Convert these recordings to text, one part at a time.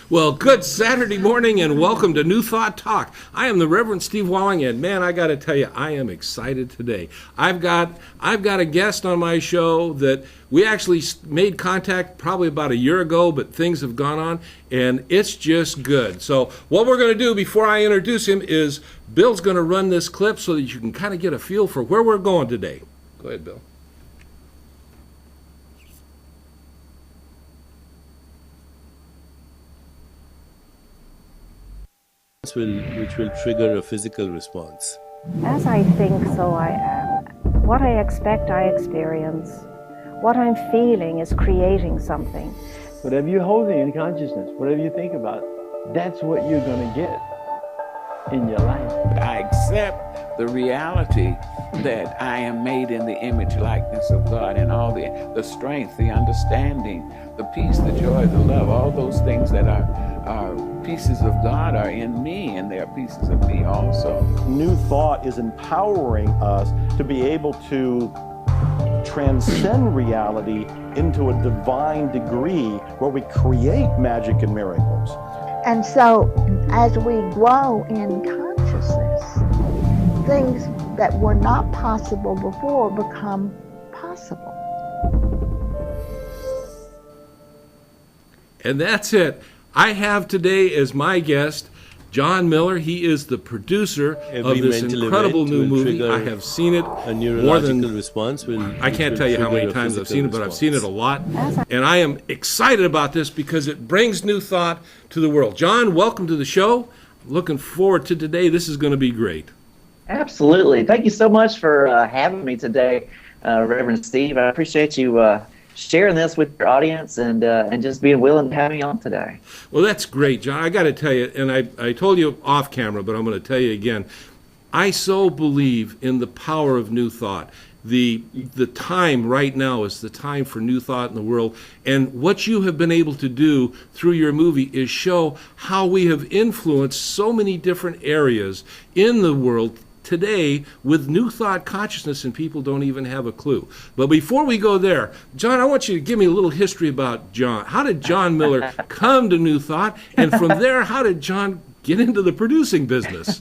Well, good Saturday morning and welcome to New Thought Talk. I am the Reverend Steve Walling, and man, I got to tell you, I am excited today. I've got a guest on my show that we actually made contact probably about a year ago, but things have gone on, and it's just good. So what we're going to do before I introduce him is Bill's going to run this clip so that you can kind of get a feel for where we're going today. Go ahead, Bill. Which will trigger a physical response. As I think, so I am. What I expect, I experience. What I'm feeling is creating something. Whatever you're holding in consciousness, whatever you think about, that's what you're going to get in your life. I accept the reality that I am made in the image likeness of God, and all the strength, the understanding, the peace, the joy, the love, all those things that are pieces of God are in me, and they are pieces of me also. New thought is empowering us to be able to transcend reality into a divine degree where we create magic and miracles. And so as we grow in consciousness, things that were not possible before become possible. And that's it. I have today as my guest Jon Miller. He is the producer of this incredible new movie. I have seen it a more than response. I can't tell you how many times I've seen it, but I've seen it a lot. And I am excited about this because it brings new thought to the world. Jon, welcome to the show. I'm looking forward to today. This is going to be great. Absolutely. Thank you so much for having me today, Reverend Steve. I appreciate you sharing this with your audience and just being willing to have me on today. Well, that's great, Jon. I got to tell you, and I told you off camera, but I'm going to tell you again, I so believe in the power of new thought. The time right now is the time for new thought in the world, and what you have been able to do through your movie is show how we have influenced so many different areas in the world today with new thought consciousness, and people don't even have a clue. But before we go there, Jon, I want you to give me a little history about Jon. How did Jon Miller come to New Thought? And from there, how did Jon get into the producing business?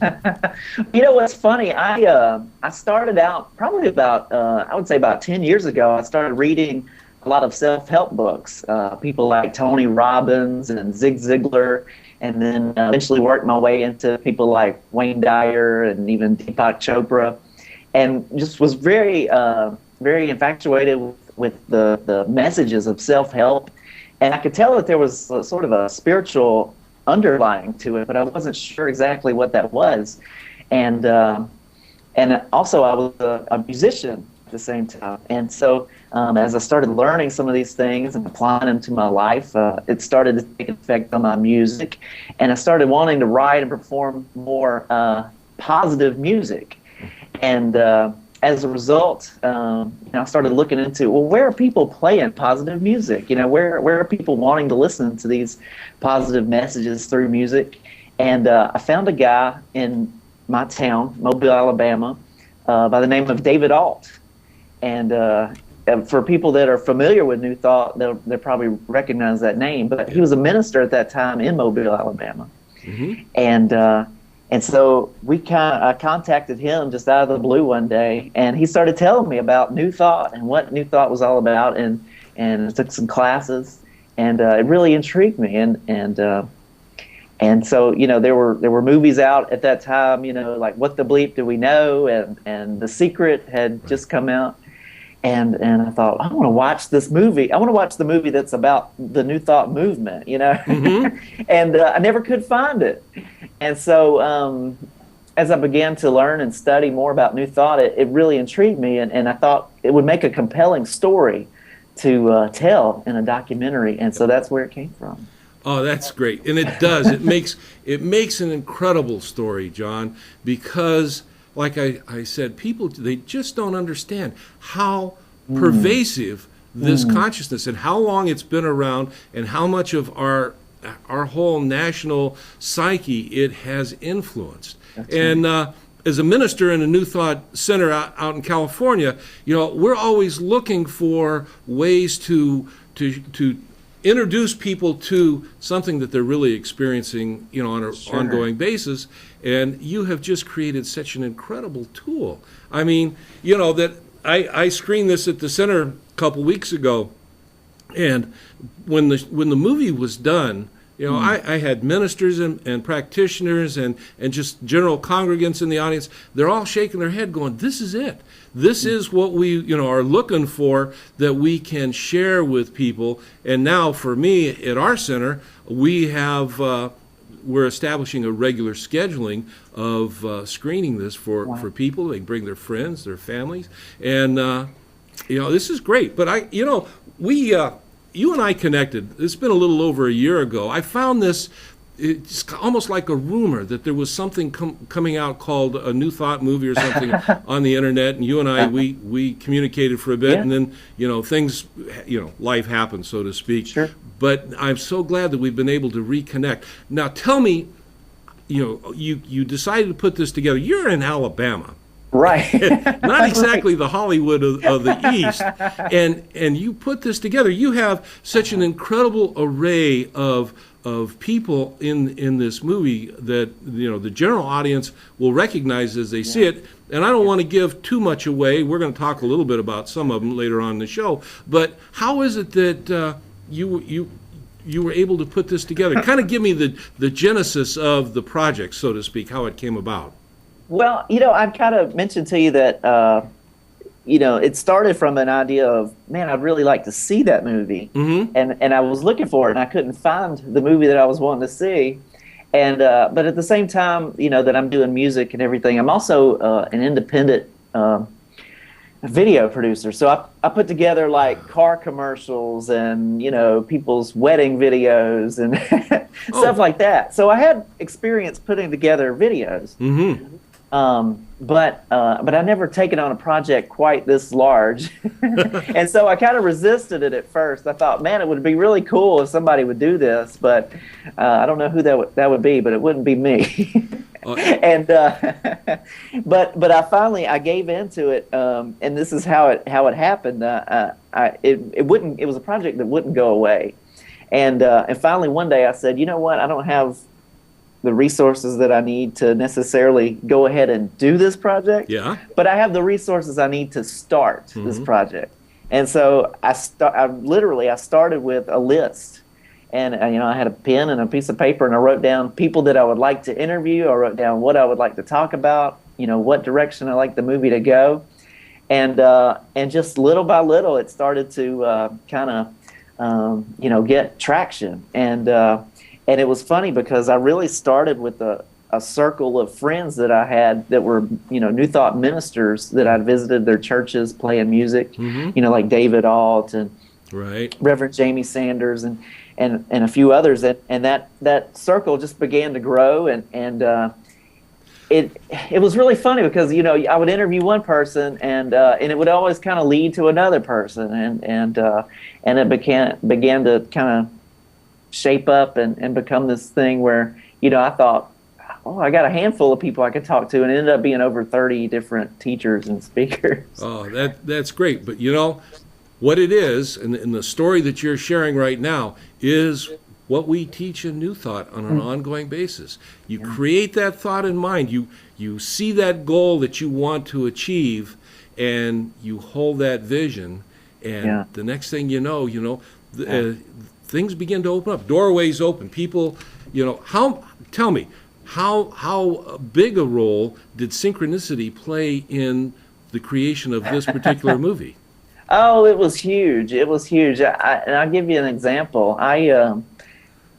You know what's funny? I started out probably about, I would say about 10 years ago. I started reading a lot of self-help books, people like Tony Robbins and Zig Ziglar, and then eventually worked my way into people like Wayne Dyer and even Deepak Chopra, and just was very, very infatuated with the messages of self-help. And I could tell that there was sort of a spiritual underlying to it, but I wasn't sure exactly what that was. And also I was a musician at the same time. And so as I started learning some of these things and applying them to my life, it started to take effect on my music. And I started wanting to write and perform more positive music. And as a result, I started looking into, well, where are people playing positive music? You know, where are people wanting to listen to these positive messages through music? And I found a guy in my town, Mobile, Alabama, by the name of David Alt. And for people that are familiar with New Thought, they'll probably recognize that name. But he was a minister at that time in Mobile, Alabama. Mm-hmm. And so I contacted him just out of the blue one day, and he started telling me about New Thought and what New Thought was all about, and I took some classes, and it really intrigued me. And so, you know, there were movies out at that time, you know, like What the Bleep Do We Know, and The Secret had just come out. And I thought, I want to watch this movie. I want to watch the movie that's about the New Thought movement, you know. Mm-hmm. And I never could find it. And so as I began to learn and study more about New Thought, it really intrigued me. And I thought it would make a compelling story to tell in a documentary. And so that's where it came from. Oh, that's great, and it does. It makes an incredible story, Jon, because, like I said, people, they just don't understand how pervasive this consciousness and how long it's been around, and how much of our whole national psyche it has influenced. And as a minister in a New Thought Center out in California, we're always looking for ways to introduce people to something that they're really experiencing, on an ongoing basis. And you have just created such an incredible tool. I mean, that I screened this at the center a couple weeks ago, and when the movie was done, I had ministers and practitioners and just general congregants in the audience. They're all shaking their head going, this is it. This is what we are looking for, that we can share with people. And now for me at our center, we're establishing a regular scheduling of screening this for people. They bring their friends, their families. And, this is great. But you and I connected. It's been a little over a year ago. I found this, it's almost like a rumor that there was something coming out called a New Thought movie or something on the internet, and you and I, we communicated for a bit, and then, things, life happens, so to speak. Sure. But I'm so glad that we've been able to reconnect. Now tell me, you decided to put this together. You're in Alabama. Right. Not exactly the Hollywood of the East. And you put this together. You have such an incredible array of people in this movie that the general audience will recognize as they see it. And I don't want to give too much away. We're going to talk a little bit about some of them later on in the show. But how is it that you were able to put this together? Kind of give me the genesis of the project, so to speak, how it came about. Well, I've kind of mentioned to you that, it started from an idea of, man, I'd really like to see that movie. Mm-hmm. And I was looking for it, and I couldn't find the movie that I was wanting to see. And but at the same time, that I'm doing music and everything, I'm also an independent video producer. So I put together like car commercials and, people's wedding videos and stuff like that. So I had experience putting together videos. Mm-hmm. But I never taken on a project quite this large. And so I kind of resisted it at first. I thought, man, it would be really cool if somebody would do this, but I don't know who that would be, but it wouldn't be me. And but I gave into it, and this is how it happened. It was a project that wouldn't go away. And finally one day I said, you know what, I don't have the resources that I need to necessarily go ahead and do this project. Yeah. But I have the resources I need to start this project. And so I started with a list. And I had a pen and a piece of paper, and I wrote down people that I would like to interview. I wrote down what I would like to talk about, what direction I like the movie to go. And just little by little it started to kind of get traction. And it was funny because I really started with a circle of friends that I had that were, New Thought ministers that I'd visited their churches playing music, like David Alt and Reverend Jamie Sanders and a few others. And that circle just began to grow. And it was really funny because, I would interview one person and it would always kind of lead to another person. And it began to kind of shape up and become this thing where, I thought, I got a handful of people I could talk to, and it ended up being over 30 different teachers and speakers. Oh, that's great. But what it is, and the story that you're sharing right now is what we teach in New Thought on an ongoing basis. You create that thought in mind. You see that goal that you want to achieve, and you hold that vision, and the next thing you know, things begin to open up. Doorways open. People, tell me, how big a role did synchronicity play in the creation of this particular movie? Oh, it was huge. It was huge. And I'll give you an example.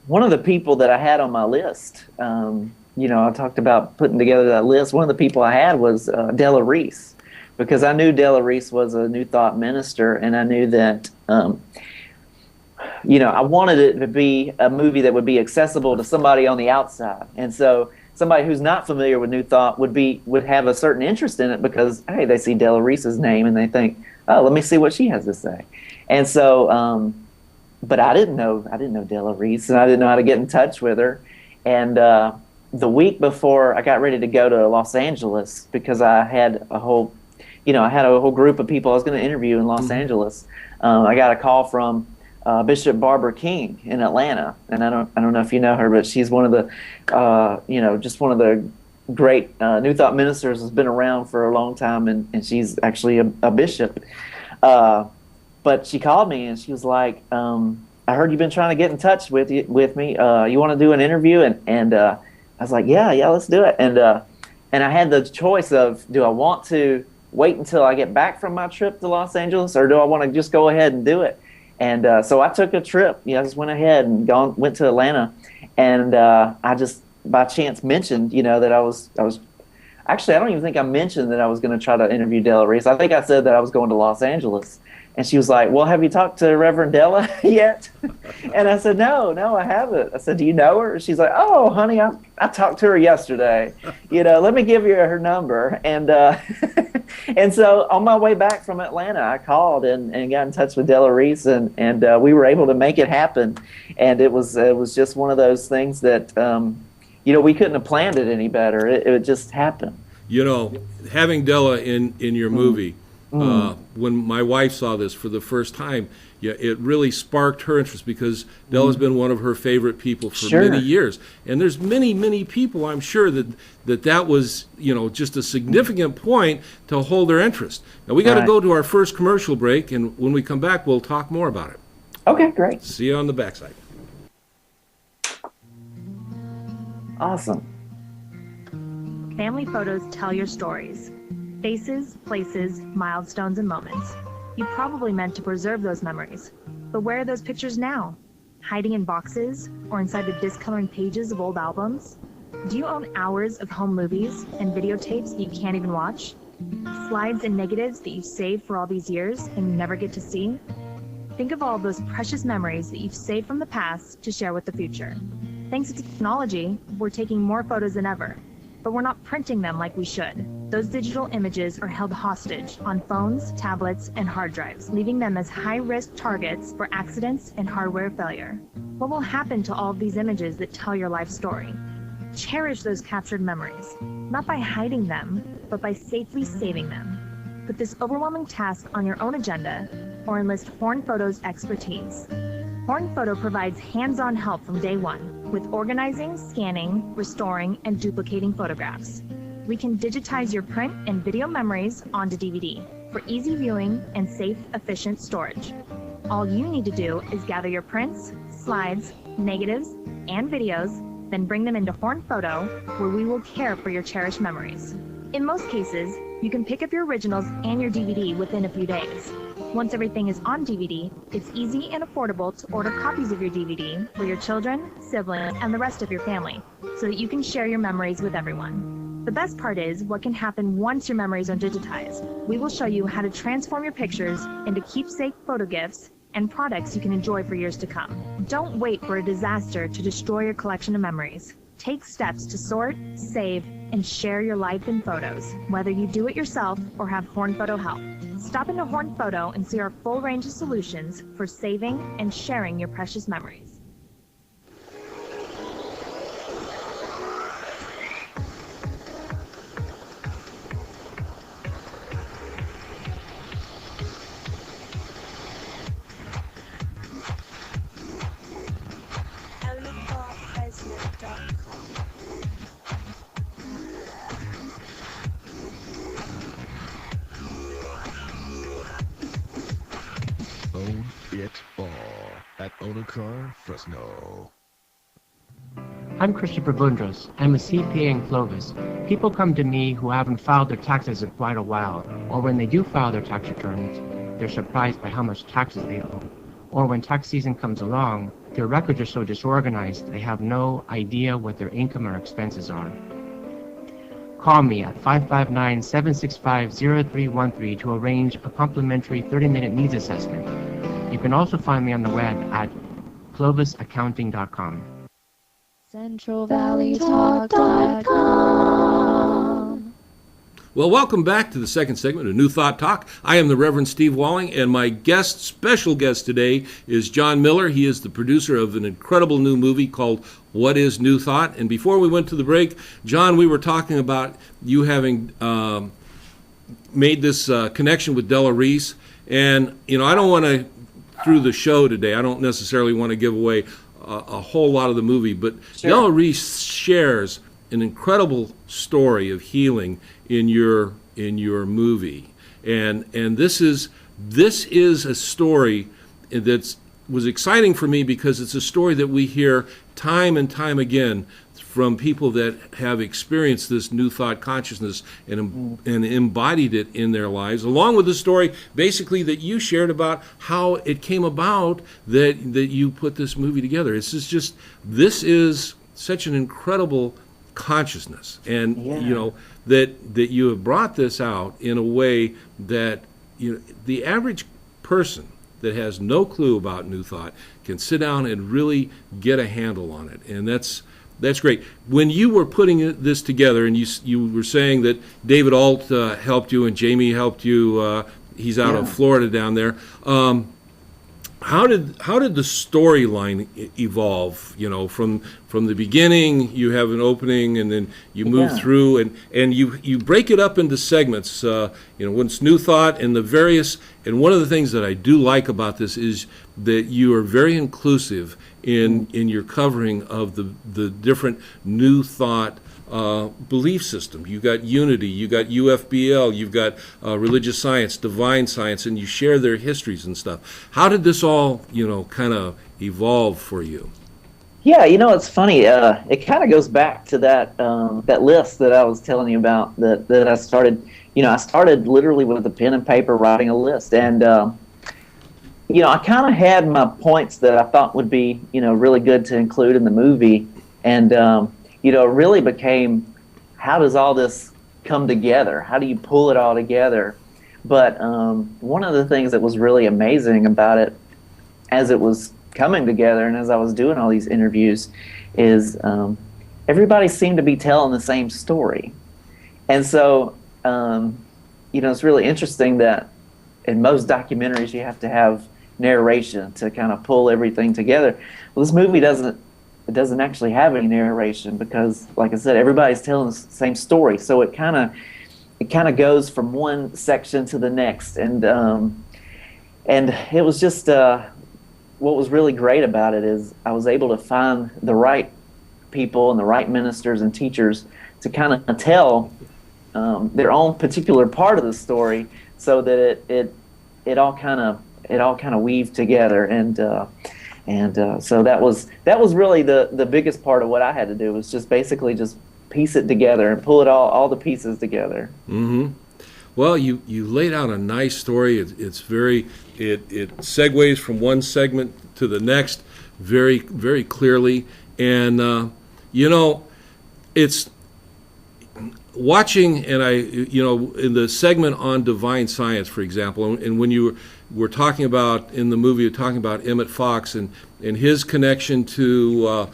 One of the people that I had on my list, I talked about putting together that list. One of the people I had was Della Reese, because I knew Della Reese was a New Thought minister, and I knew that I wanted it to be a movie that would be accessible to somebody on the outside. And so somebody who's not familiar with New Thought would have a certain interest in it because, hey, they see Della Reese's name and they think, oh, let me see what she has to say. And so, but I didn't know Della Reese, and I didn't know how to get in touch with her. And the week before I got ready to go to Los Angeles, because I had a whole group of people I was going to interview in Los Angeles. I got a call from Bishop Barbara King in Atlanta, and I don't know if you know her, but she's one of the just one of the great New Thought ministers, has been around for a long time, and she's actually a bishop. But she called me and she was like, I heard you've been trying to get in touch with me. You want to do an interview? And I was like, yeah, let's do it. And I had the choice of, do I want to wait until I get back from my trip to Los Angeles, or do I want to just go ahead and do it? And so I took a trip. I just went ahead and went to Atlanta, and I just by chance mentioned, that I was. Actually, I don't even think I mentioned that I was going to try to interview Della Reese. I think I said that I was going to Los Angeles. And she was like, well, have you talked to Reverend Della yet? And I said, no, I haven't. I said, do you know her? She's like, oh, honey, I talked to her yesterday. Let me give you her number. And and so on my way back from Atlanta, I called and got in touch with Della Reese, and we were able to make it happen. And it was just one of those things that, we couldn't have planned it any better. It just happened. Having Della in your movie, when my wife saw this for the first time, it really sparked her interest, because Della's been one of her favorite people for many years. And there's many, many people, I'm sure, that was, just a significant point to hold their interest. Now, we got to go to our first commercial break, and when we come back, we'll talk more about it. Okay, great. See you on the backside. Awesome. Family photos tell your stories. Faces, places, milestones, and moments. You probably meant to preserve those memories. But where are those pictures now? Hiding in boxes or inside the discoloring pages of old albums? Do you own hours of home movies and videotapes that you can't even watch? Slides and negatives that you've saved for all these years and you never get to see? Think of all of those precious memories that you've saved from the past to share with the future. Thanks to technology, we're taking more photos than ever, but we're not printing them like we should. Those digital images are held hostage on phones, tablets, and hard drives, leaving them as high-risk targets for accidents and hardware failure. What will happen to all of these images that tell your life story? Cherish those captured memories, not by hiding them, but by safely saving them. Put this overwhelming task on your own agenda, or enlist Horn Photo's expertise. Horn Photo provides hands-on help from day one with organizing, scanning, restoring, and duplicating photographs. We can digitize your print and video memories onto DVD for easy viewing and safe, efficient storage. All you need to do is gather your prints, slides, negatives, and videos, then bring them into Horn Photo, where we will care for your cherished memories. In most cases, you can pick up your originals and your DVD within a few days. Once everything is on DVD, it's easy and affordable to order copies of your DVD for your children, siblings, and the rest of your family, so that you can share your memories with everyone. The best part is what can happen once your memories are digitized. We will show you how to transform your pictures into keepsake photo gifts and products you can enjoy for years to come. Don't wait for a disaster to destroy your collection of memories. Take steps to sort, save, and share your life in photos, whether you do it yourself or have Horn Photo help. Stop into Horn Photo and see our full range of solutions for saving and sharing your precious memories. Own it all at Owner Fresno. I'm Christopher Bundros. I'm a CPA in Clovis. People come to me who haven't filed their taxes in quite a while, or when they do file their tax returns, they're surprised by how much taxes they owe. Or when tax season comes along, their records are so disorganized they have no idea what their income or expenses are. Call me at 559-765-0313 to arrange a complimentary 30-minute needs assessment. You can also find me on the web at clovisaccounting.com. CentralValleyTalk.com. Well, welcome back to the second segment of New Thought Talk. I am the Reverend Steve Walling, and my special guest today is Jon Miller. He is the producer of an incredible new movie called What is New Thought? And before we went to the break, Jon, we were talking about you having made this connection with Della Reese. And, I don't want to, through the show today, I don't necessarily want to give away a whole lot of the movie, but sure. Della Reese shares an incredible story of healing in your movie, and this is a story that was exciting for me because it's a story that we hear time and time again from people that have experienced this new thought consciousness and embodied it in their lives, along with the story basically that you shared about how it came about that you put this movie together. This is such an incredible consciousness, and that you have brought this out in a way that the average person that has no clue about New Thought can sit down and really get a handle on it, and that's great. When you were putting this together, and you were saying that David Alt helped you and Jamie helped you, he's out of Florida down there. How did the storyline evolve? From the beginning, you have an opening, and then you move through, and you break it up into segments. When it's New Thought and the various. And one of the things that I do like about this is that you are very inclusive in your covering of the different New Thought belief system. You got unity, you got UFBL, you've got religious science, divine science, and you share their histories and stuff. How did this all, kind of evolve for you? Yeah, it's funny. It kind of goes back to that list that I was telling you about that I started. I started literally with a pen and paper writing a list, and I kind of had my points that I thought would be really good to include in the movie, and it really became, how does all this come together? How do you pull it all together? But one of the things that was really amazing about it as it was coming together and as I was doing all these interviews is everybody seemed to be telling the same story. And so, it's really interesting that in most documentaries you have to have narration to kind of pull everything together. Well, this movie doesn't actually have any narration because, like I said, everybody's telling the same story. So it kind of goes from one section to the next, and it was just what was really great about it is I was able to find the right people and the right ministers and teachers to kind of tell their own particular part of the story, so that it all kind of weaved together, and so that was really the biggest part of what I had to do, was just basically just piece it together and pull it all the pieces together. Mm-hmm. Well, you laid out a nice story. It segues from one segment to the next very, very clearly, and it's watching. And in the segment on divine science, for example, and when you were talking about in the movie, you're talking about Emmett Fox and his connection to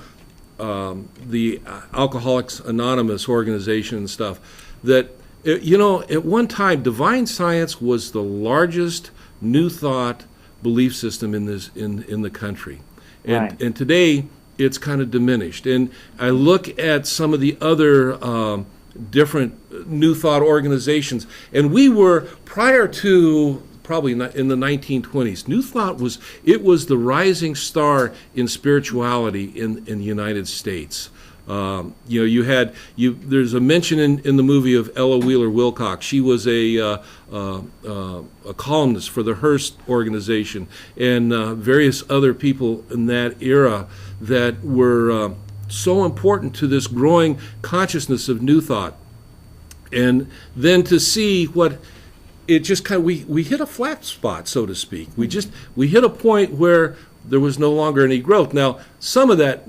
the Alcoholics Anonymous organization and stuff, that at one time divine science was the largest New Thought belief system in the country, and today it's kind of diminished. And I look at some of the other different New Thought organizations, and we were, prior to probably in the 1920s, New Thought was the rising star in spirituality in the United States. There's a mention in the movie of Ella Wheeler Wilcox. She was a columnist for the Hearst organization, and various other people in that era that were so important to this growing consciousness of New Thought. And then to see what it just kind of, we hit a flat spot, so to speak. We hit a point where there was no longer any growth. Now, some of that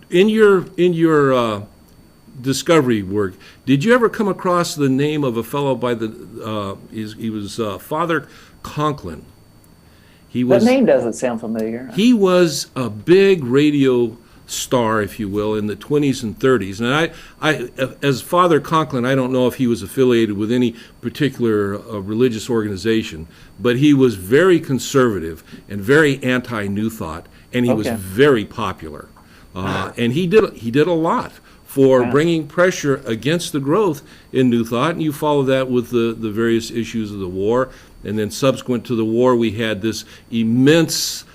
in your discovery work, did you ever come across the name of a fellow by he was Father Conklin? He That was name doesn't sound familiar. he was a big radio star, if you will, in the 20s and 30s. And I as Father Conklin, I don't know if he was affiliated with any particular religious organization, but he was very conservative and very anti-New Thought, and he was very popular. And he did a lot for bringing pressure against the growth in New Thought, and you follow that with the various issues of the war. And then subsequent to the war, we had this immense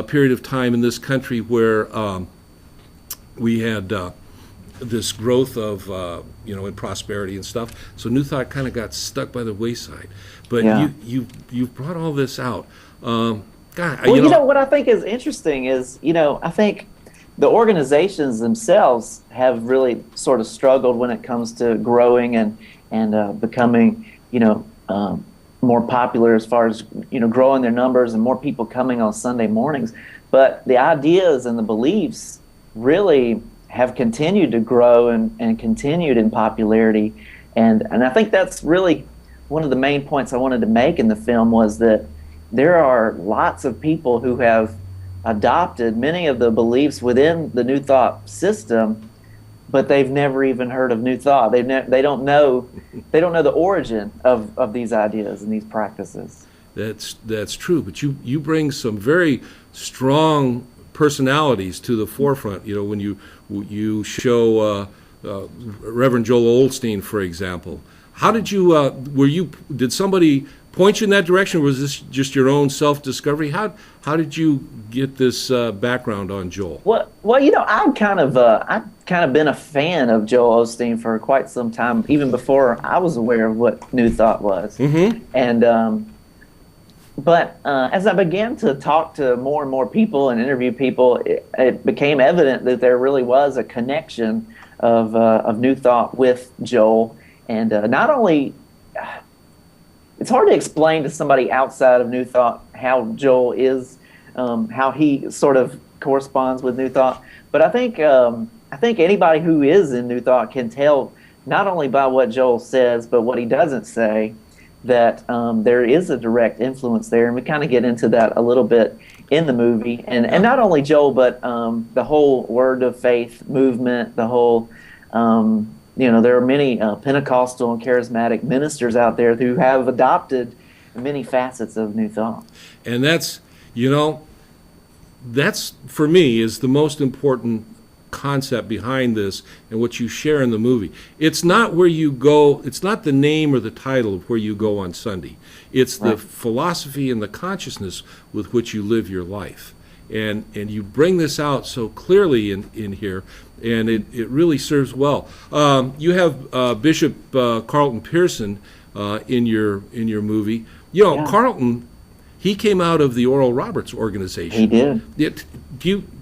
period of time in this country where we had this growth of, in prosperity and stuff. So New Thought kind of got stuck by the wayside. But you've brought all this out. God, well, what I think is interesting is, I think the organizations themselves have really sort of struggled when it comes to growing and becoming, more popular as far as, growing their numbers and more people coming on Sunday mornings. But the ideas and the beliefs really have continued to grow and continued in popularity. And I think that's really one of the main points I wanted to make in the film, was that there are lots of people who have adopted many of the beliefs within the New Thought system, but they've never even heard of New Thought. They don't know the origin of these ideas and these practices. That's true, but you bring some very strong personalities to the forefront. When you show Reverend Joel Osteen, for example. How did you did somebody point you in that direction, or was this just your own self-discovery? How did you get this background on Joel? Well, I've kind of been a fan of Joel Osteen for quite some time, even before I was aware of what New Thought was. Mm-hmm. And but as I began to talk to more and more people and interview people, it became evident that there really was a connection of New Thought with Joel. And not only, it's hard to explain to somebody outside of New Thought how Joel is, how he sort of corresponds with New Thought. But I think anybody who is in New Thought can tell, not only by what Joel says, but what he doesn't say, that there is a direct influence there. And we kind of get into that a little bit in the movie. And not only Joel, but the whole Word of Faith movement, the whole, there are many Pentecostal and charismatic ministers out there who have adopted many facets of New Thought. And that's for me is the most important concept behind this and what you share in the movie. It's not where you go, it's not the name or the title of where you go on Sunday. It's the philosophy and the consciousness with which you live your life. And you bring this out so clearly in here, and it really serves well. You have Bishop Carlton Pearson in your movie. Carlton, he came out of the Oral Roberts organization. He did.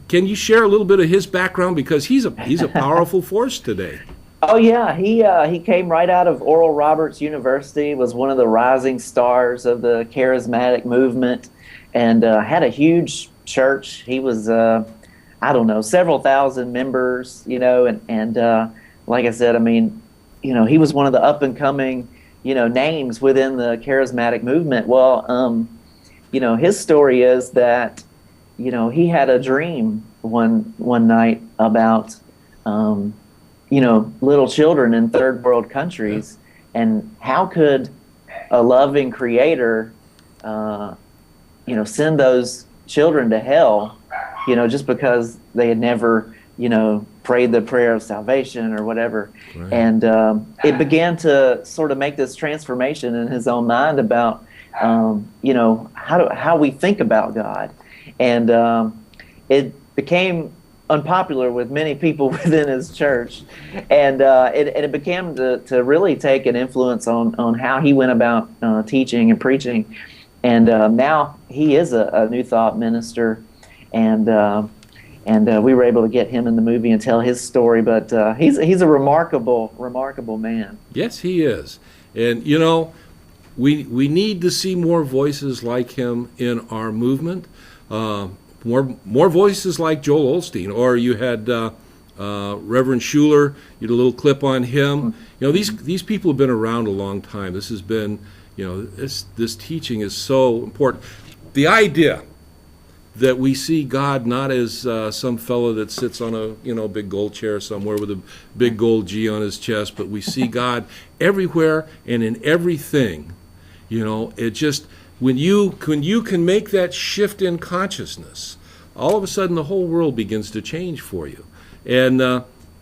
Can you share a little bit of his background, because he's a powerful force today? Oh yeah, he came right out of Oral Roberts University, was one of the rising stars of the charismatic movement, and had a huge church. He was several thousand members, and like I said, he was one of the up and coming, names within the charismatic movement. Well, his story is that he had a dream one night about little children in third world countries, and how could a loving creator send those children to hell, just because they had never prayed the prayer of salvation or whatever. Right. And it began to sort of make this transformation in his own mind about how we think about God. And it became unpopular with many people within his church, and it began to really take an influence on how he went about teaching and preaching. And now he is a New Thought minister, and we were able to get him in the movie and tell his story. But he's a remarkable man. Yes, he is. And we need to see more voices like him in our movement. More voices like Joel Osteen, or you had Reverend Schuler. You did a little clip on him. These people have been around a long time. This has been, this teaching is so important. the idea that we see God not as some fellow that sits on a big gold chair somewhere with a big gold G on his chest, but we see God everywhere and in everything. It just when you can make that shift in consciousness, all of a sudden the whole world begins to change for you. And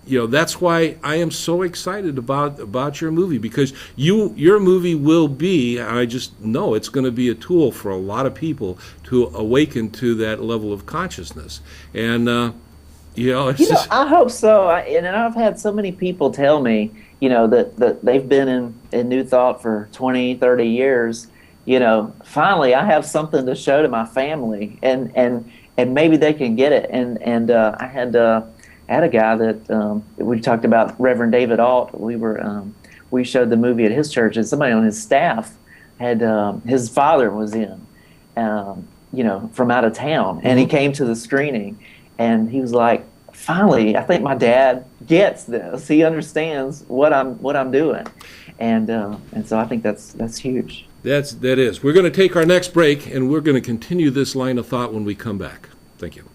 that's why I am so excited about your movie, because your movie will be, I just know it's going to be a tool for a lot of people to awaken to that level of consciousness. And I hope so. And I've had so many people tell me, that they've been in New Thought for 20, 30 years. Finally I have something to show to my family, and maybe they can get it. And I had a guy that we talked about, Reverend David Alt. We showed the movie at his church, and somebody on his staff had his father was in, from out of town, and he came to the screening, and he was like, "Finally, I think my dad gets this. He understands what I'm doing," and so I think that's huge. That is. We're going to take our next break, and we're going to continue this line of thought when we come back. Thank you.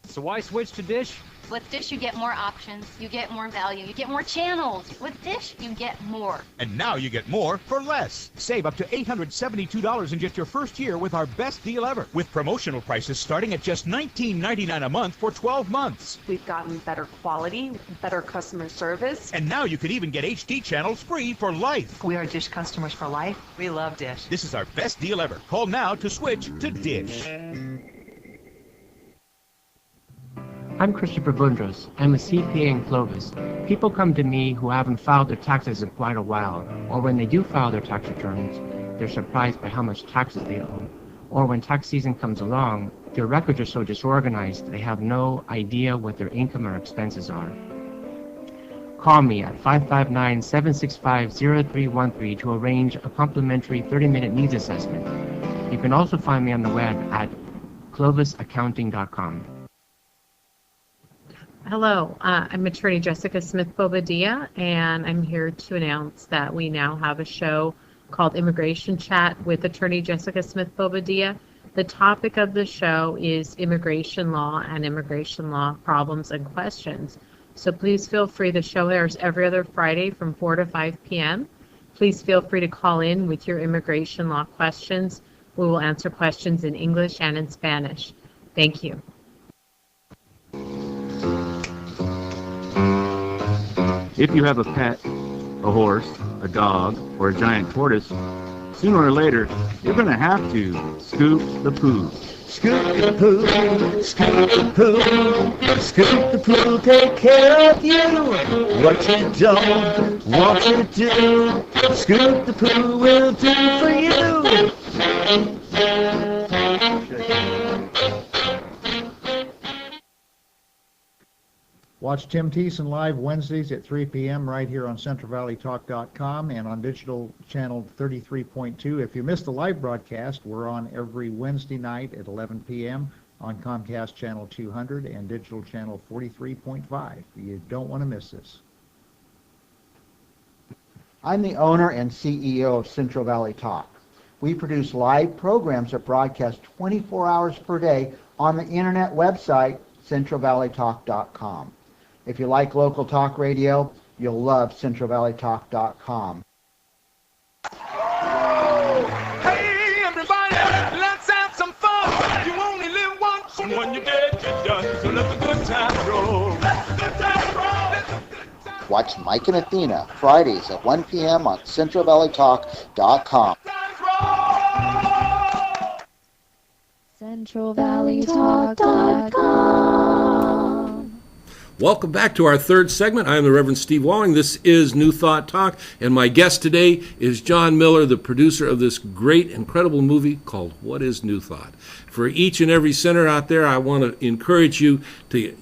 So why switch to Dish? With Dish, you get more options, you get more value, you get more channels. With Dish, you get more. And now you get more for less. Save up to $872 in just your first year with our best deal ever, with promotional prices starting at just $19.99 a month for 12 months. We've gotten better quality, better customer service. And now you can even get HD channels free for life. We are Dish customers for life. We love Dish. This is our best deal ever. Call now to switch to Dish. I'm Christopher Blundros. I'm a CPA in Clovis. People come to me who haven't filed their taxes in quite a while, or when they do file their tax returns, they're surprised by how much taxes they owe. Or when tax season comes along, their records are so disorganized they have no idea what their income or expenses are. Call me at 559-765-0313 to arrange a complimentary 30-minute needs assessment. You can also find me on the web at clovisaccounting.com. Hello, I'm attorney Jessica Smith-Bobadilla, and I'm here to announce that we now have a show called Immigration Chat with attorney Jessica Smith-Bobadilla. The topic of the show is immigration law and immigration law problems and questions. So please feel free. The show airs every other Friday from 4 to 5 p.m. Please feel free to call in with your immigration law questions. We will answer questions in English and in Spanish. Thank you. If you have a pet, a horse, a dog, or a giant tortoise, sooner or later, you're going to have to scoop the poo. Scoop the poo, scoop the poo, scoop the poo, take care of you. What you don't want to do, scoop the poo will do for you. Watch Tim Thiessen live Wednesdays at 3 p.m. right here on CentralValleyTalk.com and on digital channel 33.2. If you missed the live broadcast, we're on every Wednesday night at 11 p.m. on Comcast channel 200 and digital channel 43.5. You don't want to miss this. I'm the owner and CEO of Central Valley Talk. We produce live programs that broadcast 24 hours per day on the internet website, CentralValleyTalk.com. If you like local talk radio, you'll love CentralValleyTalk.com. Hey, everybody, let's have some fun. You only live once, and when you're dead, you're done. So let the good times roll. Let the good times roll. Watch Mike and Athena Fridays at 1 p.m. on CentralValleyTalk.com. CentralValleyTalk.com. Welcome back to our third segment. I am the Reverend Steve Walling. This is New Thought Talk, and my guest today is Jon Miller, the producer of this great, incredible movie called What is New Thought? For each and every sinner out there, I want to encourage you to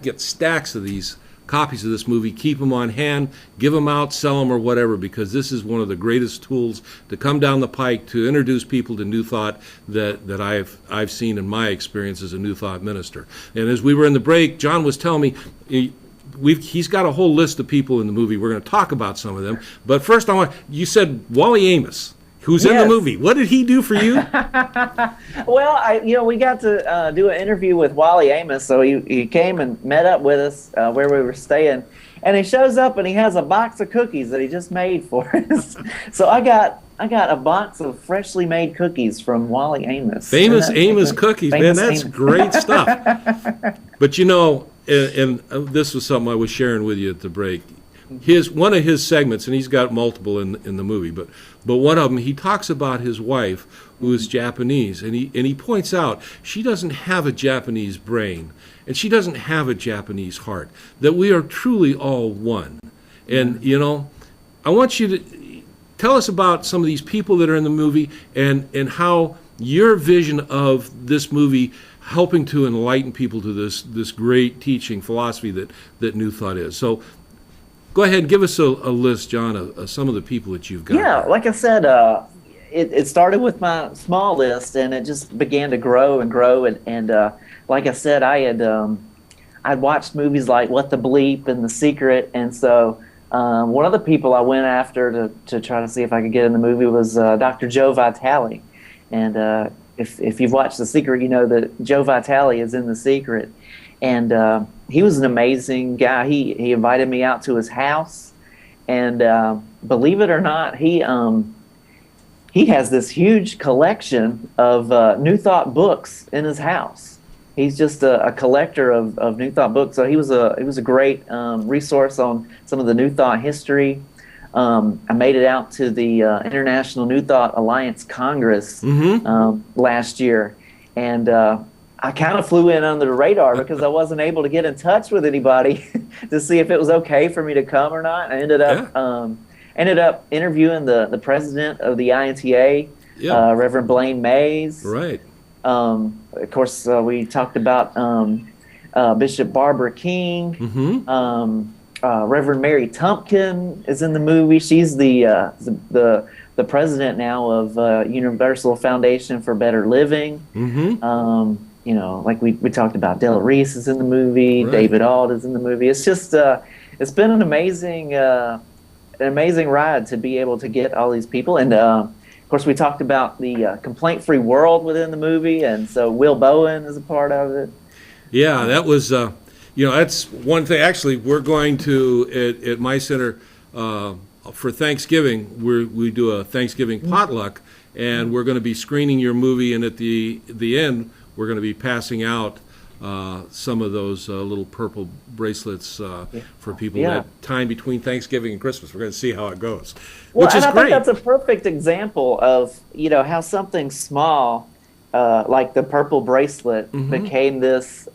get stacks of these copies of this movie, keep them on hand, give them out, sell them or whatever, because this is one of the greatest tools to come down the pike to introduce people to New Thought that I've seen in my experience as a New Thought minister. And as we were in the break, Jon was telling me he's got a whole list of people in the movie. We're going to talk about some of them. But first, you said Wally Amos, who's in the Yes. movie. What did he do for you? Well, we got to do an interview with Wally Amos, so he came and met up with us where we were staying, and he shows up and he has a box of cookies that he just made for us. So I got a box of freshly made cookies from Wally Amos. Famous Amos cookies, man. That's great stuff. But and this was something I was sharing with you at the break. One of his segments, and he's got multiple in the movie, but one of them, he talks about his wife, who is Japanese, and he points out she doesn't have a Japanese brain, and she doesn't have a Japanese heart, that we are truly all one. And, I want you to tell us about some of these people that are in the movie and how your vision of this movie helping to enlighten people to this great teaching philosophy that New Thought is. So go ahead and give us a list, John, of some of the people that you've got. Yeah, like I said, it started with my small list, and it just began to grow and grow. And like I said, I'd watched movies like What the Bleep and The Secret, and so one of the people I went after to try to see if I could get in the movie was Dr. Joe Vitale. And if you've watched The Secret, you know that Joe Vitale is in The Secret. And he was an amazing guy. He invited me out to his house, and believe it or not, he has this huge collection of New Thought books in his house. He's just a collector of New Thought books. So he was a great resource on some of the New Thought history. I made it out to the International New Thought Alliance Congress last year, and I kind of flew in under the radar because I wasn't able to get in touch with anybody to see if it was okay for me to come or not. I ended up interviewing the president of the INTA, Reverend Blaine Mays. Right. Of course, we talked about Bishop Barbara King. Reverend Mary Tumpkin is in the movie. She's the president now of Universal Foundation for Better Living. Like we talked about, Della Reese is in the movie. Right. David Auld is in the movie. It's just it's been an amazing ride to be able to get all these people. And of course, we talked about the complaint-free world within the movie, and so Will Bowen is a part of it. Yeah, that was. That's one thing. Actually, we're going to at my center for Thanksgiving. We do a Thanksgiving potluck, and we're going to be screening your movie. And at the end, we're going to be passing out some of those little purple bracelets for people that time between Thanksgiving and Christmas. We're going to see how it goes, which is I great. think that's a perfect example of how something small like the purple bracelet became this.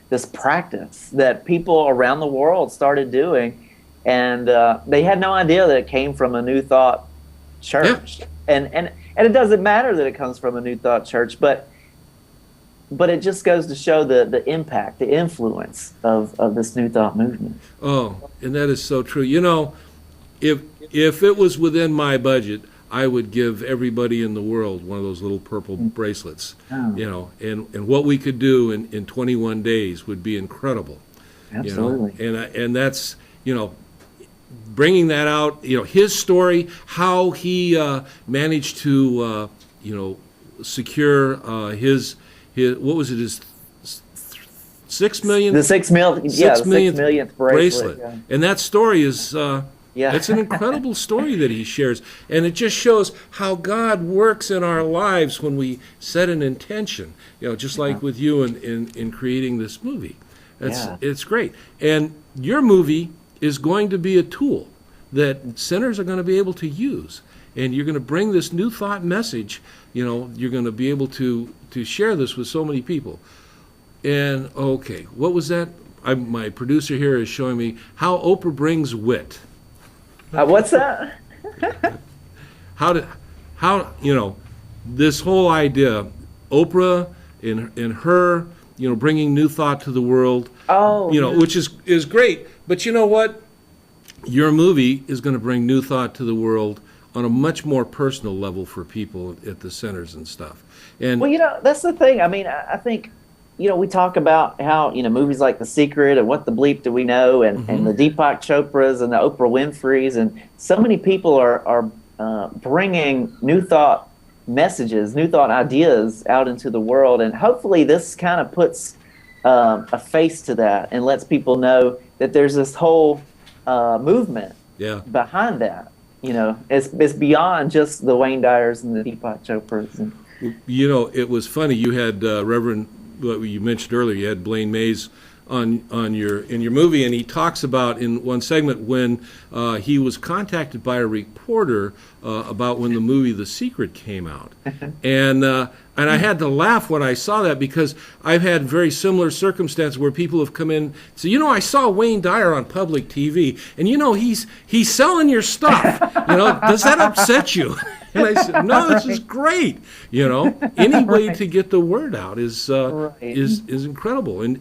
This practice that people around the world started doing, and they had no idea that it came from a New Thought church. And it doesn't matter that it comes from a New Thought church, but it just goes to show the impact, the influence of this New Thought movement. Oh, and that is so true. If it was within my budget, I would give everybody in the world one of those little purple bracelets. Oh. And what we could do in 21 days would be incredible. Absolutely. And that's, bringing that out, his story, how he managed to, secure his what was it, his 6 million? The 6 million, the 6 millionth bracelet. Yeah. And that story is... It's an incredible story that he shares, and it just shows how God works in our lives when we set an intention. Just like with you in creating this movie. It's great, and your movie is going to be a tool that sinners are going to be able to use, and you're going to bring this New Thought message. You're going to be able to share this with so many people. And okay, what was that? My producer here is showing me how Oprah brings wit. What's that? How this whole idea, Oprah in her bringing New Thought to the world. Which is great. But you know what? Your movie is going to bring New Thought to the world on a much more personal level for people at the centers and stuff. And that's the thing. I mean, I think we talk about how, movies like The Secret and What the Bleep Do We Know, and the Deepak Chopras and the Oprah Winfreys, and so many people are bringing new thought messages, new thought ideas out into the world, and hopefully this kind of puts a face to that and lets people know that there's this whole movement behind that. It's beyond just the Wayne Dyers and the Deepak Chopras. And, it was funny. You had Reverend, what you mentioned earlier, you had Blaine Mays in your movie, and he talks about in one segment when he was contacted by a reporter about when the movie The Secret came out, and I had to laugh when I saw that, because I've had very similar circumstances where people have come in and say, I saw Wayne Dyer on public TV, and he's selling your stuff. Does that upset you? And I said, no, this is great. Any way to get the word out is incredible. And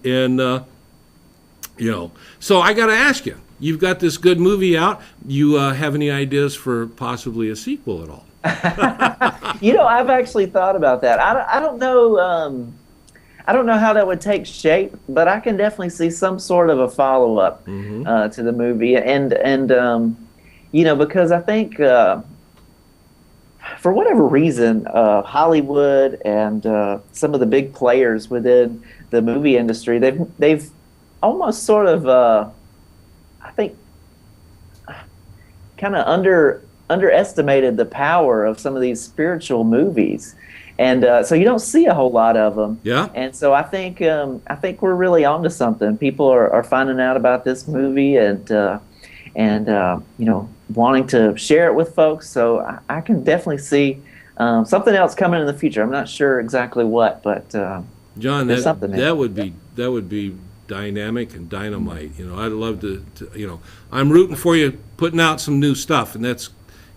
so I got to ask you, you've got this good movie out. You have any ideas for possibly a sequel at all? I've actually thought about that. I don't know. I don't know how that would take shape, but I can definitely see some sort of a follow-up to the movie, and because I think. For whatever reason, Hollywood and some of the big players within the movie industry, they've almost sort of, I think, kind of underestimated the power of some of these spiritual movies, and so you don't see a whole lot of them. Yeah. And so I think we're really onto something. People are finding out about this movie and wanting to share it with folks. So I can definitely see something else coming in the future. I'm not sure exactly what, but John, that would be dynamic and dynamite. I'd love to. I'm rooting for you putting out some new stuff, and that's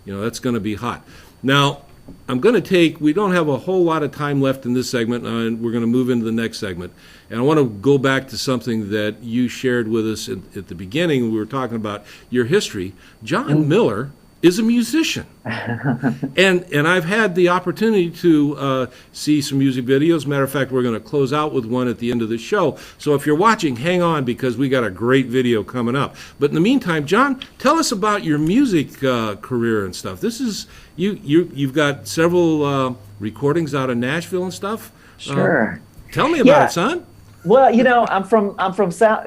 going to be hot. Now, I'm going to we don't have a whole lot of time left in this segment, and we're going to move into the next segment. And I want to go back to something that you shared with us at the beginning. We were talking about your history. Jon Miller is a musician. and I've had the opportunity to see some music videos. Matter of fact, we're going to close out with one at the end of the show. So if you're watching, hang on, because we got a great video coming up. But in the meantime, Jon, tell us about your music career and stuff. This is you've got several recordings out of Nashville and stuff. Sure. Tell me about it, son. Well, I'm from South.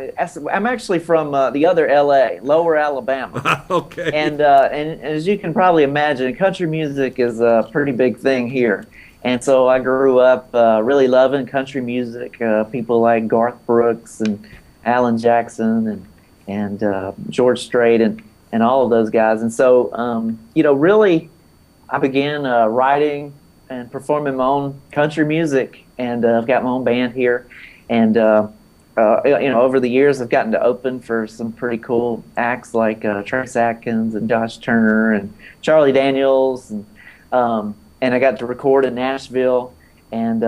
I'm actually from the other L.A., Lower Alabama. Okay. And as you can probably imagine, country music is a pretty big thing here. And so I grew up really loving country music. People like Garth Brooks and Alan Jackson and George Strait and all of those guys. And so really, I began writing and performing my own country music, and I've got my own band here. And over the years, I've gotten to open for some pretty cool acts like Trace Atkins and Josh Turner and Charlie Daniels, and I got to record in Nashville. And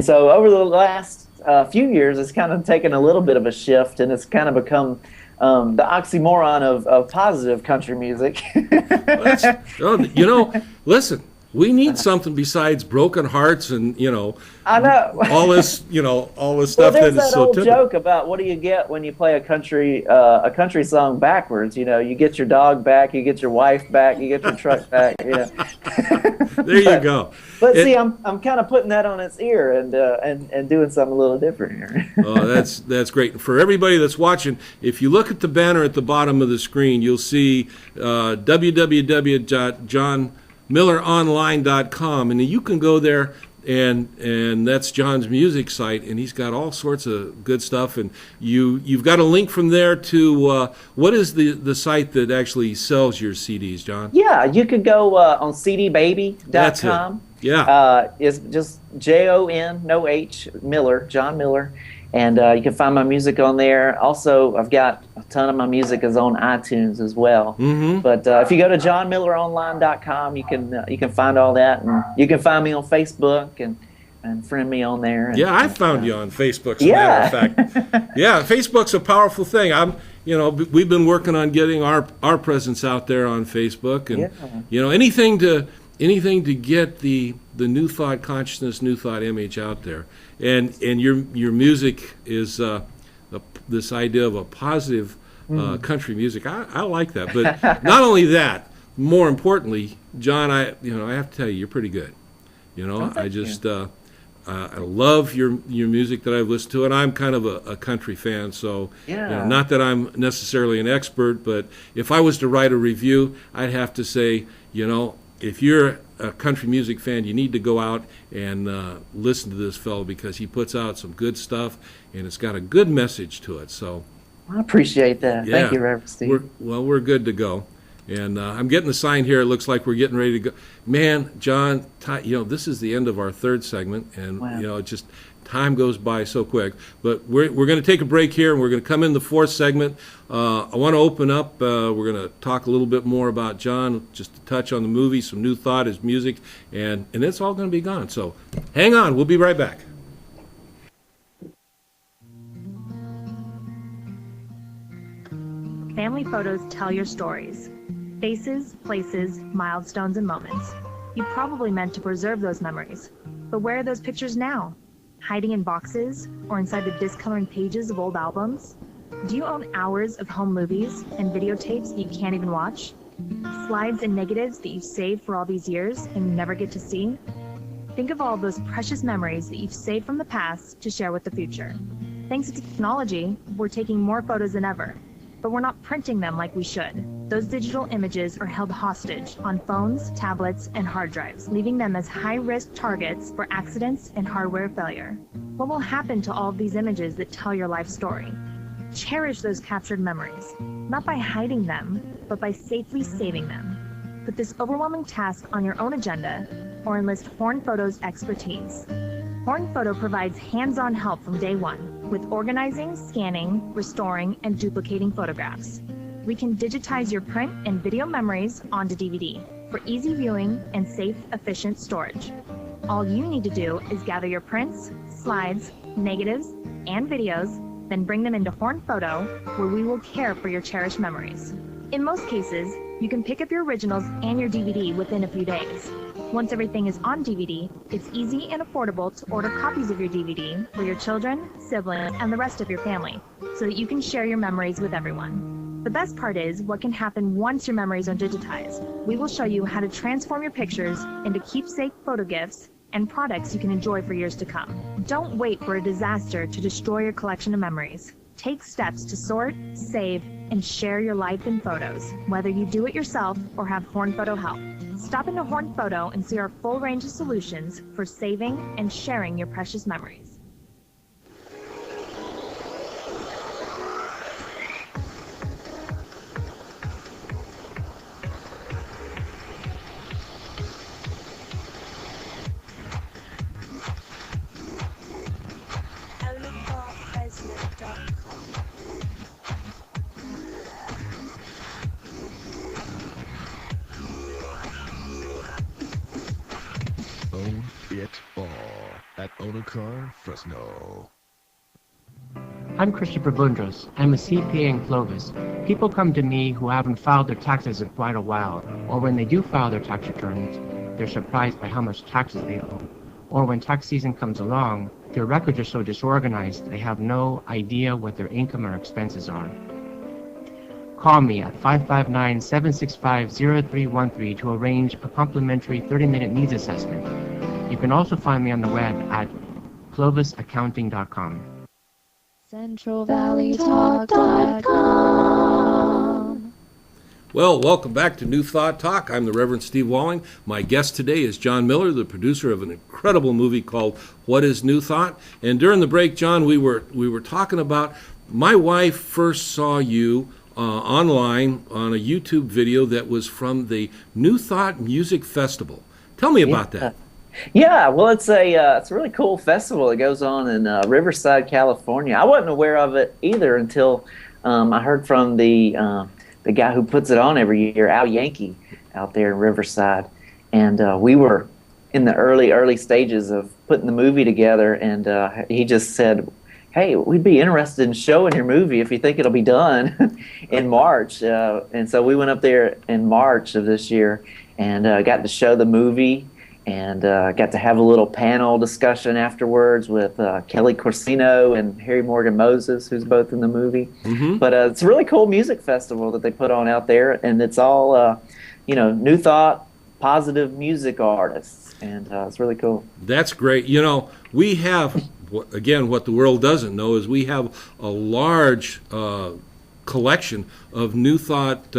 so over the last few years, it's kind of taken a little bit of a shift, and it's kind of become the oxymoron of positive country music. Listen. We need something besides broken hearts and I know all this all this stuff that is so old typical. Joke about what do you get when you play a country song backwards. You get your dog back, you get your wife back, you get your truck back. There you go. But see, I'm kind of putting that on its ear and doing something a little different here. Oh, that's great. For everybody that's watching, if you look at the banner at the bottom of the screen, you'll see www.jonmilleronline.com, and you can go there, and that's John's music site, and he's got all sorts of good stuff. And you've got a link from there to what is the site that actually sells your CDs, John? Yeah, you could go on cdbaby.com. That's it. Yeah. It's just Jon, no H, Miller, Jon Miller. And you can find my music on there. Also, I've got a ton of my music is on iTunes as well. Mm-hmm. But if you go to jonmilleronline.com, you can find all that, and you can find me on Facebook and friend me on there. And, I found you on Facebook. As a matter of fact, Facebook's a powerful thing. we've been working on getting our presence out there on Facebook, and anything to anything to get the new thought consciousness, new thought image out there. And your music is this idea of a positive country music. I like that. But not only that, more importantly, John, I have to tell you, you're pretty good. I just I love your music that I've listened to, and I'm kind of a country fan. So not that I'm necessarily an expert, but if I was to write a review, I'd have to say, if you're a country music fan, you need to go out and listen to this fellow, because he puts out some good stuff, and it's got a good message to it. So I appreciate that. Yeah, Thank you, Reverend Steve. We're good to go. And I'm getting the sign here. It looks like we're getting ready to go. Man, John, this is the end of our third segment, and just time goes by so quick. But we're going to take a break here, and we're going to come in the fourth segment. I want to open up. We're going to talk a little bit more about John, just to touch on the movie, some new thought, his music, and it's all going to be gone. So hang on. We'll be right back. Family photos tell your stories. Faces, places, milestones, and moments. You probably meant to preserve those memories. But where are those pictures now? Hiding in boxes or inside the discolored pages of old albums? Do you own hours of home movies and videotapes that you can't even watch? Slides and negatives that you've saved for all these years and you never get to see? Think of all those precious memories that you've saved from the past to share with the future. Thanks to technology, we're taking more photos than ever, but we're not printing them like we should. Those digital images are held hostage on phones, tablets, and hard drives, leaving them as high-risk targets for accidents and hardware failure. What will happen to all of these images that tell your life story? Cherish those captured memories, not by hiding them, but by safely saving them. Put this overwhelming task on your own agenda, or enlist Horn Photo's expertise. Horn Photo provides hands-on help from day one with organizing, scanning, restoring, and duplicating photographs. We can digitize your print and video memories onto DVD for easy viewing and safe, efficient storage. All you need to do is gather your prints, slides, negatives, and videos, then bring them into Horn Photo, where we will care for your cherished memories. In most cases, you can pick up your originals and your DVD within a few days. Once everything is on DVD, it's easy and affordable to order copies of your DVD for your children, siblings, and the rest of your family, so that you can share your memories with everyone. The best part is what can happen once your memories are digitized. We will show you how to transform your pictures into keepsake photo gifts and products you can enjoy for years to come. Don't wait for a disaster to destroy your collection of memories. Take steps to sort, save, and share your life in photos, whether you do it yourself or have Horn Photo help. Stop into Horn Photo and see our full range of solutions for saving and sharing your precious memories. Own it all at Car Fresno. I'm Christopher Blundros. I'm a CPA in Clovis. People come to me who haven't filed their taxes in quite a while, or when they do file their tax returns, they're surprised by how much taxes they owe. Or when tax season comes along, their records are so disorganized they have no idea what their income or expenses are. Call me at 559-765-0313 to arrange a complimentary 30-minute needs assessment. You can also find me on the web at clovisaccounting.com. CentralValleyTalk.com. Well, welcome back to New Thought Talk. I'm the Reverend Steve Walling. My guest today is Jon Miller, the producer of an incredible movie called What is New Thought? And during the break, John, we were talking about, my wife first saw you online on a YouTube video that was from the New Thought Music Festival. Tell me about that. Yeah, well, it's a really cool festival. It goes on in Riverside, California. I wasn't aware of it either until I heard from the guy who puts it on every year, Al Yankee, out there in Riverside, and we were in the early stages of putting the movie together, and he just said, hey, we'd be interested in showing your movie if you think it'll be done in March. And so we went up there in March of this year and got to show the movie and got to have a little panel discussion afterwards with Kelly Corsino and Harry Morgan Moses, who's both in the movie. But it's a really cool music festival that they put on out there, and it's all, new thought, positive music artists, and it's really cool. That's great. We have, again, what the world doesn't know is we have a large collection of New Thought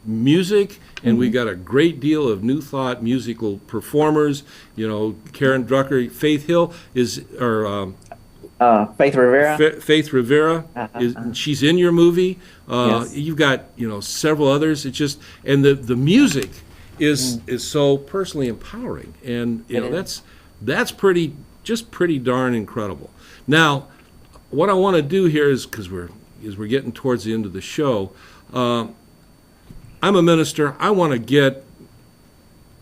music, and we got a great deal of New Thought musical performers. Karen Drucker, Faith Hill Faith Rivera. Faith Rivera, she's in your movie. Yes. You've got several others. It's just, and the music is so personally empowering, and that's pretty darn incredible. Now, what I want to do here is, because we're getting towards the end of the show, I'm a minister. I want to get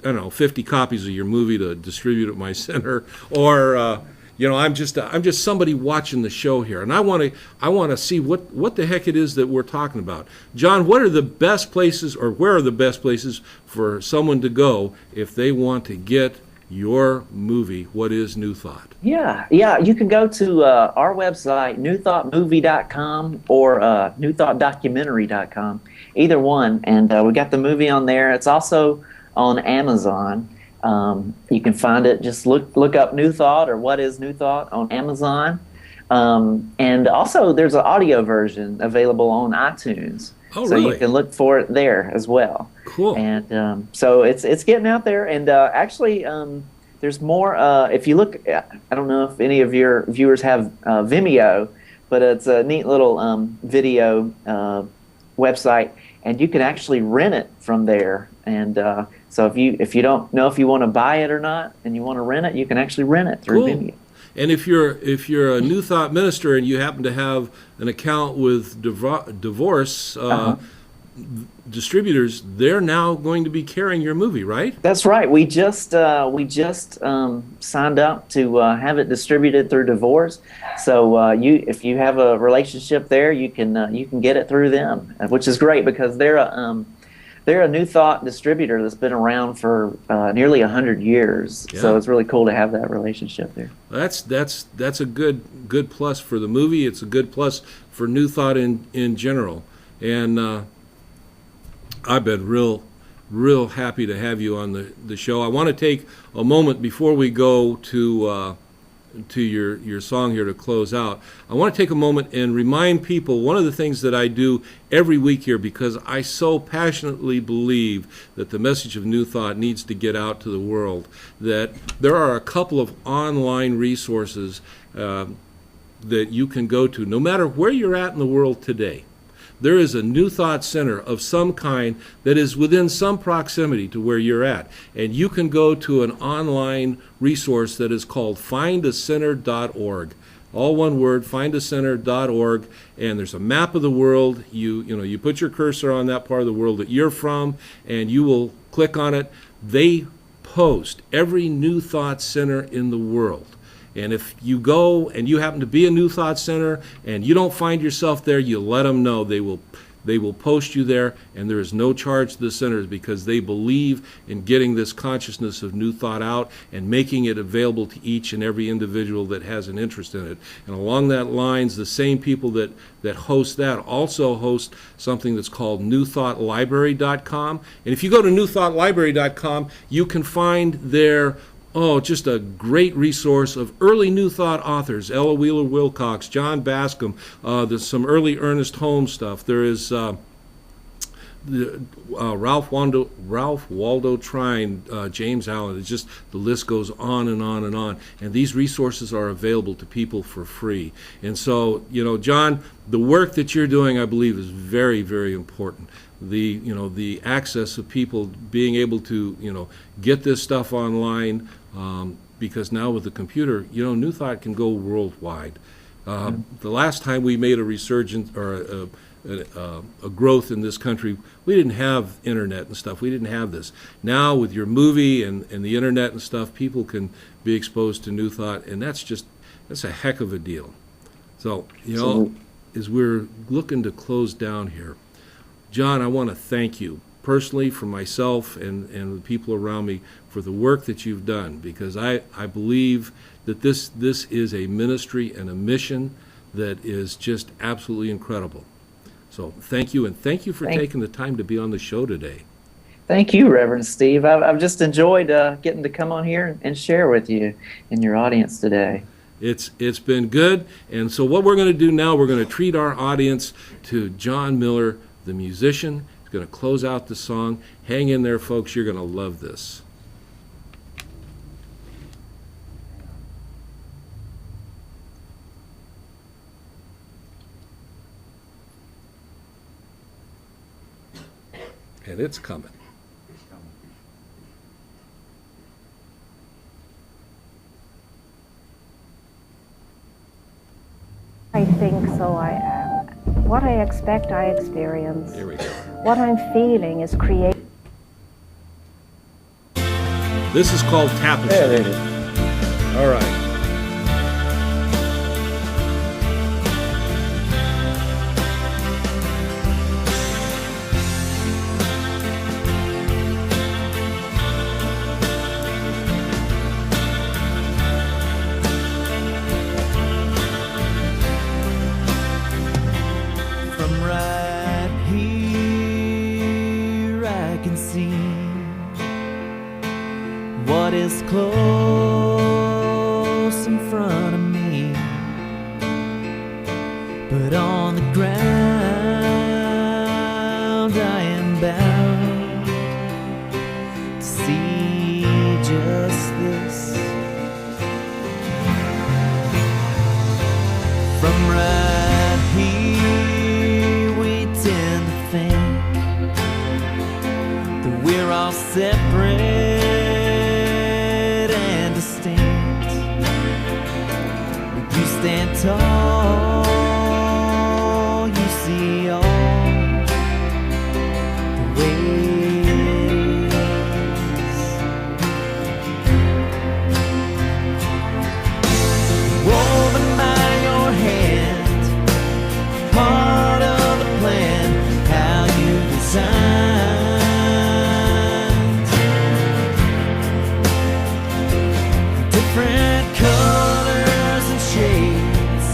50 copies of your movie to distribute at my center, or I'm just somebody watching the show here, and I want to see what the heck it is that we're talking about. Jon, what are the best places, or where are the best places for someone to go if they want to get your movie, What is New Thought? Yeah, you can go to our website, newthoughtmovie.com or newthoughtdocumentary.com, either one, and we got the movie on there. It's also on Amazon. You can find it, just look up New Thought or What is New Thought on Amazon. And also there's an audio version available on iTunes. Oh, so really? you can look for it there as well. Cool. And so it's getting out there. And actually, there's more. If you look, I don't know if any of your viewers have Vimeo, but it's a neat little video website, and you can actually rent it from there. And so if you don't know if you want to buy it or not, and you want to rent it, you can actually rent it through Vimeo. And if you're a New Thought minister and you happen to have an account with Divorce distributors, they're now going to be carrying your movie, right? That's right. We just signed up to have it distributed through Divorce. So if you have a relationship there, you can get it through them, which is great because they're a New Thought distributor that's been around for nearly 100 years. Yeah. So it's really cool to have that relationship there. That's a good plus for the movie. It's a good plus for New Thought in general. And I've been real happy to have you on the show. I want to take a moment before we go to your song here to close out. I want to take a moment and remind people one of the things that I do every week here, because I so passionately believe that the message of New Thought needs to get out to the world, that there are a couple of online resources that you can go to no matter where you're at in the world today. There is a New Thought Center of some kind that is within some proximity to where you're at. And you can go to an online resource that is called findacenter.org. All one word, findacenter.org. And there's a map of the world. You put your cursor on that part of the world that you're from, and you will click on it. They post every New Thought Center in the world. And if you go and you happen to be a New Thought Center and you don't find yourself there, you let them know. They will post you there, and there is no charge to the centers because they believe in getting this consciousness of New Thought out and making it available to each and every individual that has an interest in it. And along that lines, the same people that host that also host something that's called newthoughtlibrary.com. And if you go to newthoughtlibrary.com, you can find there just a great resource of early New Thought authors, Ella Wheeler Wilcox, John Bascom. There's some early Ernest Holmes stuff. There is Ralph Waldo Trine, James Allen. It's just, the list goes on and on and on. And these resources are available to people for free. And so, Jon, the work that you're doing, I believe, is very, very important. The access of people being able to get this stuff online, because now with the computer, New Thought can go worldwide. The last time we made a resurgence or a growth in this country, we didn't have internet and stuff. We didn't have this. Now with your movie and the internet and stuff, people can be exposed to New Thought, and that's a heck of a deal. So, as we're looking to close down here, Jon, I want to thank you personally for myself and the people around me for the work that you've done, because I believe that this is a ministry and a mission that is just absolutely incredible. So thank you, and thank you for taking the time to be on the show today. Thank you, Reverend Steve. I've just enjoyed getting to come on here and share with you and your audience today. It's been good, and so what we're going to do now, we're going to treat our audience to Jon Miller, the musician. He's going to close out the song. Hang in there, folks. You're going to love this. And it's coming. I think, so I am. What I expect, I experience. Here we go. What I'm feeling is creating. This is called Tapestry. There it is. All right. What is close in front of me, but on the ground I am bound to see just this. From right here we tend to think that we're all separate stand tall, you see all the ways. Woven by your hand, part of the plan, how you designed different colors and shades,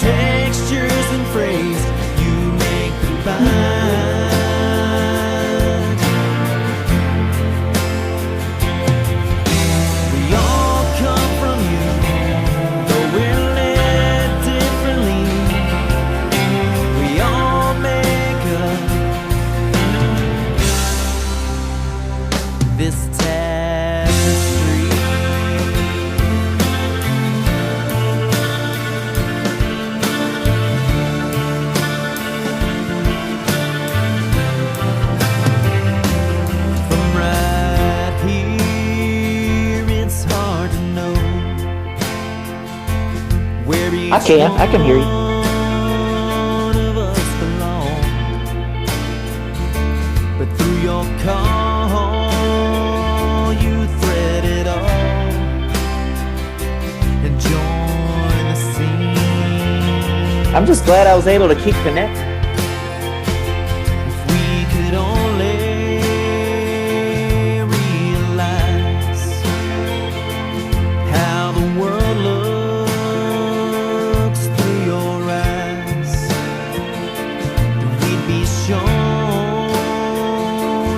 textures and phrase, you make the bind. We all come from you, though we're led differently. We all make up this tapestry. I can hear you. But through your call, you thread it all and join the scene. I'm just glad I was able to keep connected. If we could only realize how the world looks through your eyes, then we'd be shown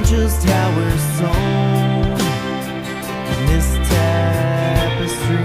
just how we're sewn in this tapestry.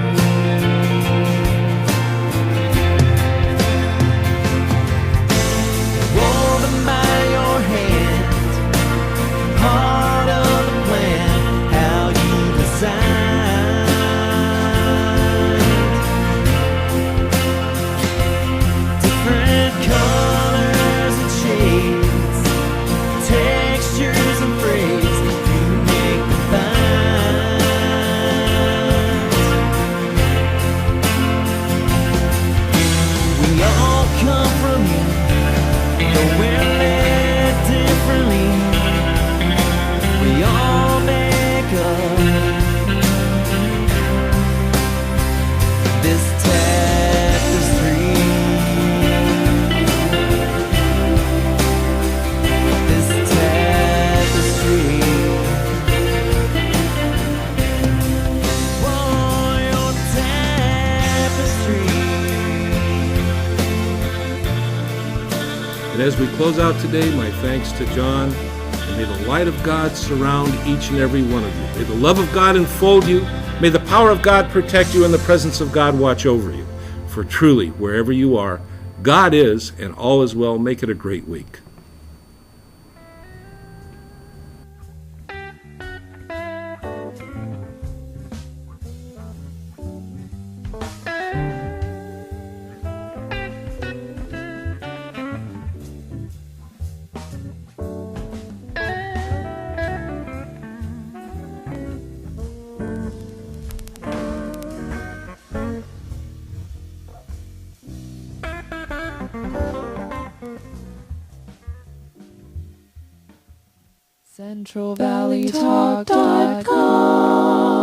as we close out today, my thanks to Jon, and may the light of God surround each and every one of you. May the love of God enfold you. May the power of God protect you, and the presence of God watch over you. For truly, wherever you are, God is, and all is well. Make it a great week. CentralValleyTalk.com